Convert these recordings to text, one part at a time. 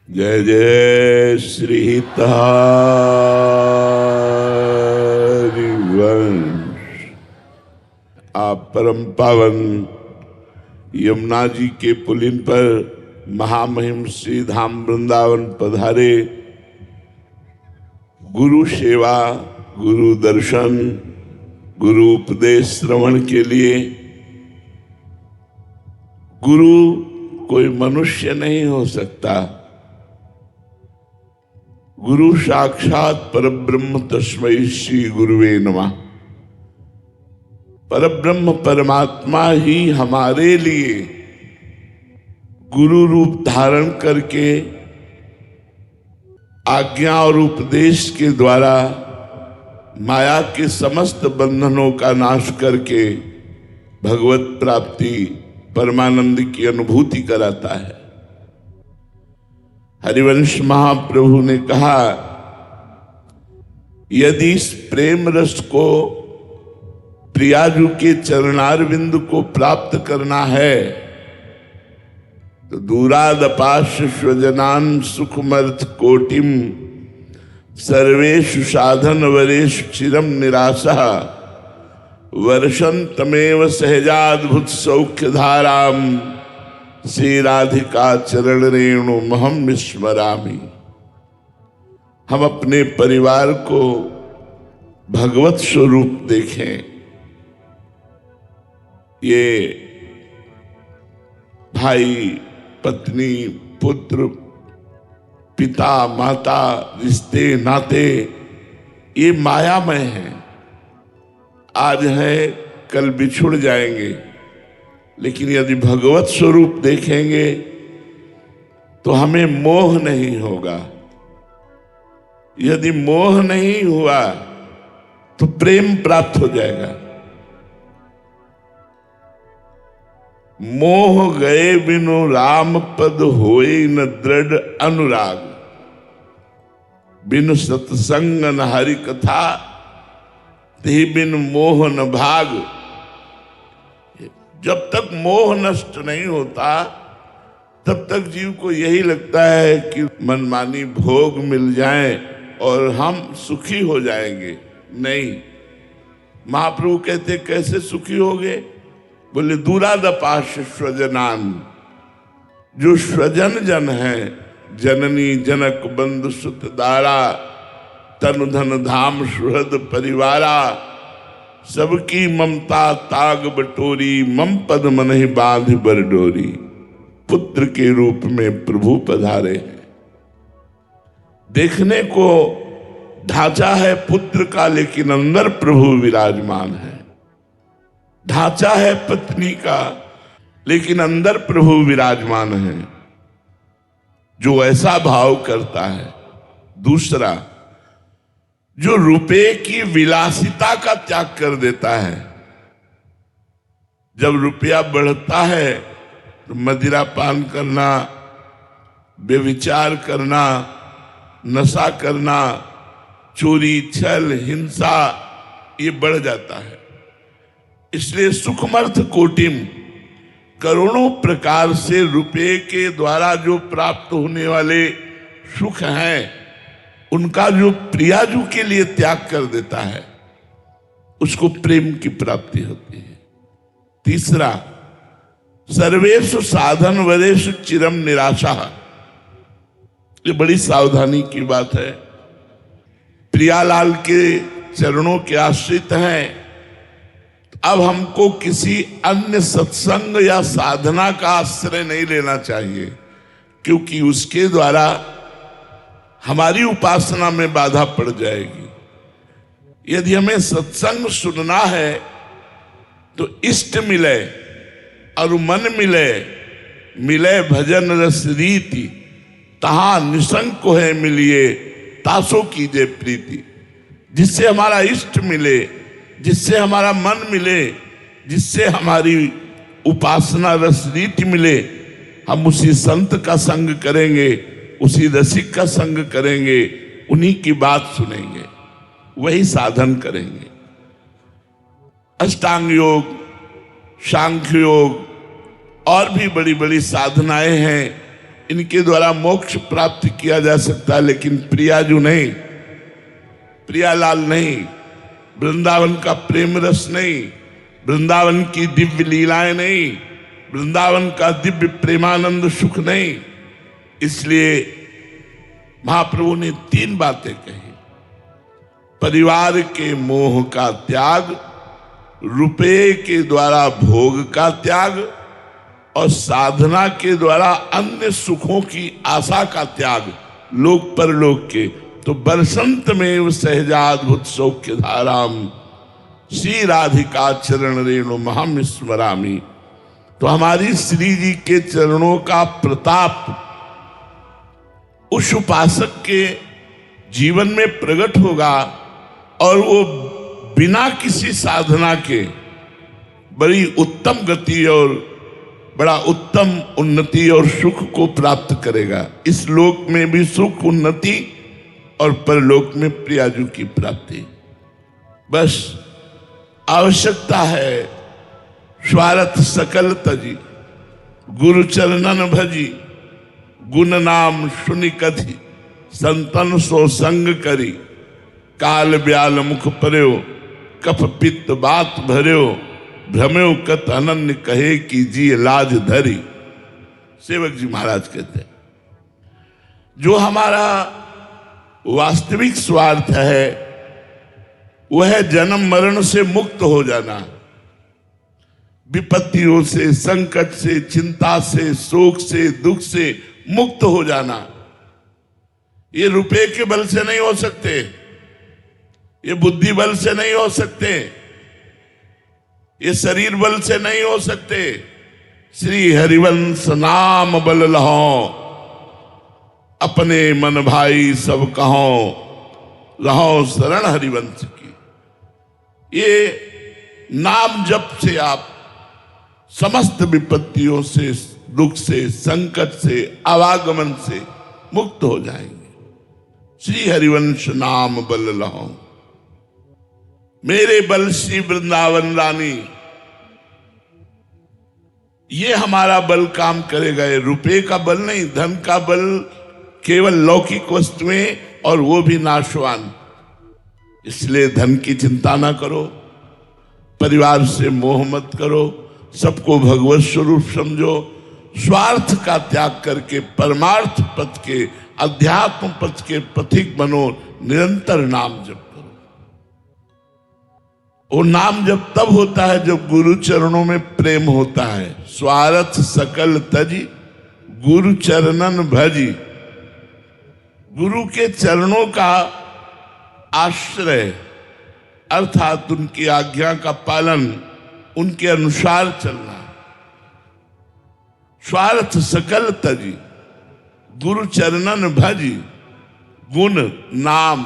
जय जय श्री हरिवंश। आप परम पावन यमुना जी के पुलिन पर महामहिम श्री धाम वृंदावन पधारे। गुरु सेवा, गुरु दर्शन, गुरु उपदेश श्रवण के लिए। गुरु कोई मनुष्य नहीं हो सकता। गुरु साक्षात परब्रह्म, तस्मै श्री गुरुवे नमः। परब्रह्म परमात्मा ही हमारे लिए गुरु रूप धारण करके आज्ञा और उपदेश के द्वारा माया के समस्त बंधनों का नाश करके भगवत प्राप्ति, परमानंद की अनुभूति कराता है। हरिवंश महाप्रभु ने कहा, यदि इस प्रेम रस को प्रियाजू के चरणारविंद को प्राप्त करना है तो दूरादपाश स्वजनान सुखमर्थ कोटिम सर्वेषु साधन वरेषु चिरम निराशः वर्षन्तमेव सहजाद्भुत सौख्य धाराम श्री राधिका चरण रेणु महम विस्मरामि। हम अपने परिवार को भगवत स्वरूप देखें। ये भाई, पत्नी, पुत्र, पिता, माता, रिश्ते नाते ये मायामय हैं। आज है, कल बिछुड़ जाएंगे, लेकिन यदि भगवत स्वरूप देखेंगे तो हमें मोह नहीं होगा। यदि मोह नहीं हुआ तो प्रेम प्राप्त हो जाएगा। मोह गए बिनु राम पद होए न दृढ़ अनुराग, बिनु सत्संग न हरि कथा, ते बिन मोह न भाग। जब तक मोह नष्ट नहीं होता तब तक जीव को यही लगता है कि मनमानी भोग मिल जाए और हम सुखी हो जाएंगे। नहीं, महाप्रभु कहते कैसे सुखी होगे? बोले दूरादपाश स्वजनान, जो स्वजन जन है, जननी जनक बंधु सुत दारा, तनु धन धाम सुहृद परिवारा, सबकी ममता ताग बटोरी, मम पद मनहि बांध बरडोरी। पुत्र के रूप में प्रभु पधारे हैं। देखने को ढांचा है पुत्र का, लेकिन अंदर प्रभु विराजमान है। ढांचा है पत्नी का, लेकिन अंदर प्रभु विराजमान है, जो ऐसा भाव करता है। दूसरा, जो रुपए की विलासिता का त्याग कर देता है। जब रुपया बढ़ता है तो मदिरा पान करना, व्यभिचार करना, नशा करना, चोरी, छल, हिंसा ये बढ़ जाता है। इसलिए सुखमर्थ कोटिम, करोड़ों प्रकार से रुपये के द्वारा जो प्राप्त होने वाले सुख हैं, उनका जो प्रियाजू के लिए त्याग कर देता है, उसको प्रेम की प्राप्ति होती है। तीसरा, सर्वेषु साधन वरेषु चिरम निराशा। ये बड़ी सावधानी की बात है। प्रियालाल के चरणों के आश्रित हैं, अब हमको किसी अन्य सत्संग या साधना का आश्रय नहीं लेना चाहिए, क्योंकि उसके द्वारा हमारी उपासना में बाधा पड़ जाएगी। यदि हमें सत्संग सुनना है तो इष्ट मिले और मन मिले, मिले भजन रस रीति, तहां निसंग को है मिलिए, तासो कीजे प्रीति। जिससे हमारा इष्ट मिले, जिससे हमारा मन मिले, जिससे हमारी उपासना रस रीति मिले, हम उसी संत का संग करेंगे, उसी रसिक का संग करेंगे, उन्हीं की बात सुनेंगे, वही साधन करेंगे। अष्टांग योग, सांख्य योग और भी बड़ी बड़ी साधनाएं हैं, इनके द्वारा मोक्ष प्राप्त किया जा सकता है, लेकिन प्रियाजू नहीं, प्रियालाल नहीं, वृंदावन का प्रेम रस नहीं, वृंदावन की दिव्य लीलाएं नहीं, वृंदावन का दिव्य प्रेमानंद सुख नहीं। इसलिए महाप्रभु ने 3 बातें कही। परिवार के मोह का त्याग, रुपये के द्वारा भोग का त्याग और साधना के द्वारा अन्य सुखों की आशा का त्याग, लोक परलोक के। तो बरसंत में सहजाद्भुत सौख्य धाराम श्री राधिका चरण रेणु महम स्मरामी। तो हमारी श्री जी के चरणों का प्रताप उस उपासक के जीवन में प्रकट होगा और वो बिना किसी साधना के बड़ी उत्तम गति और बड़ा उत्तम उन्नति और सुख को प्राप्त करेगा। इस लोक में भी सुख, उन्नति और परलोक में प्रियाजू की प्राप्ति। बस आवश्यकता है स्वार्थ सकल तजी, गुरु चरणन भजी, गुण नाम सुनि कथि, संतन सो संग करी, काल ब्याल मुख पर्यो, कफ पित्त बात भर्यो, भ्रम्यो कत अनन्य कहे कि जी लाज धरी। सेवक जी महाराज कहते हैं, जो हमारा वास्तविक स्वार्थ है वह जन्म मरण से मुक्त हो जाना, विपत्तियों से, संकट से, चिंता से, शोक से, दुख से मुक्त हो जाना। ये रुपए के बल से नहीं हो सकते, ये बुद्धि बल से नहीं हो सकते, ये शरीर बल से नहीं हो सकते। श्री हरिवंश नाम बल लहो, अपने मन भाई सब कहो, रहो शरण हरिवंश की। ये नाम जप से आप समस्त विपत्तियों से, दुख से, संकट से, आवागमन से मुक्त हो जाएंगे। श्री हरिवंश नाम बल लहो, मेरे बल श्री वृंदावन रानी। ये हमारा बल काम करेगा। ये रुपए का बल नहीं, धन का बल केवल लौकिक वस्तुएं, और वो भी नाशवान। इसलिए धन की चिंता ना करो, परिवार से मोह मत करो, सबको भगवत स्वरूप समझो, स्वार्थ का त्याग करके परमार्थ पथ के, अध्यात्म पथ के पथिक बनो, निरंतर नाम जप करो। वो नाम जप तब होता है जब गुरु चरणों में प्रेम होता है। स्वार्थ सकल तजी, गुरु चरणन भजी। गुरु के चरणों का आश्रय अर्थात उनकी आज्ञा का पालन, उनके अनुसार चलना। स्वार्थ सकल तजी, गुरु चरणन भजी। गुण नाम,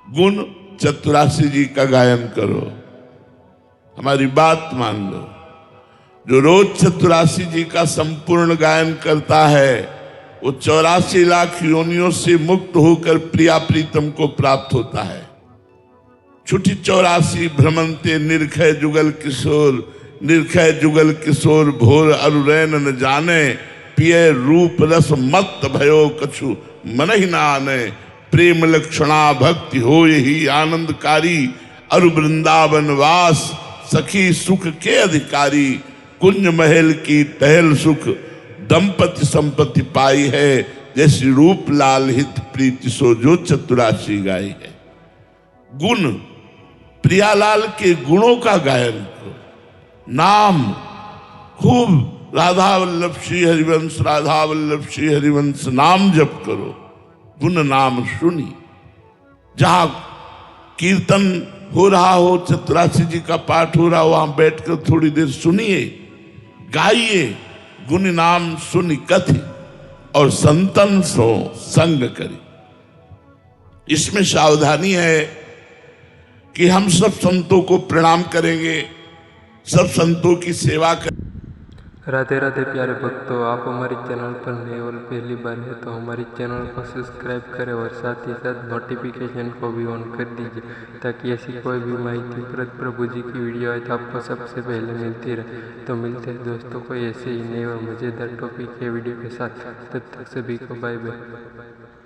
गुण चतुरासी जी का गायन करो। हमारी बात मान लो, जो रोज चतुरासी जी का संपूर्ण गायन करता है वो 84 लाख योनियों से मुक्त होकर प्रिया प्रीतम को प्राप्त होता है। छुटी 84 भ्रमंते निर्खय जुगल किशोर, निर्खय जुगल किशोर भोर अरुरैन न जाने, पिय रूप रस मत भयो कछु मन ही ना आने। प्रेम लक्षणा भक्ति हो यही आनंदकारी, अरु वृंदावन वास सखी सुख के अधिकारी। कुंज महल की टहल सुख, दंपति संपत्ति पाई है, जैसी रूप लाल हित प्रीति सो जो चतुरासी गाई है। गुण, प्रियालाल के गुणों का गायन करो। नाम, खूब राधा वल्लभ श्री हरिवंश, राधा वल्लभ श्री हरिवंश नाम जप करो। गुण नाम सुनी, जहां कीर्तन हो रहा हो, चतुरासी जी का पाठ हो रहा हो, वहां बैठकर थोड़ी देर सुनिए, गाइए। गुण नाम सुनि कथि, और संतन सो संग करी। इसमें सावधानी है कि हम सब संतों को प्रणाम करेंगे, सब संतों की सेवा करेंगे। राधे राधे प्यारे भक्तों, आप हमारे चैनल पर नए और पहली बार है तो हमारे चैनल को सब्सक्राइब करें और साथ ही साथ नोटिफिकेशन को भी ऑन कर दीजिए ताकि ऐसी कोई भी माहिती प्रभु जी की वीडियो आए तो आपको सबसे पहले मिलती रहे। तो मिलते हैं दोस्तों को ऐसे ही नए और मज़ेदार टॉपिक के वीडियो के साथ। तब तक सभी को बाय बाय।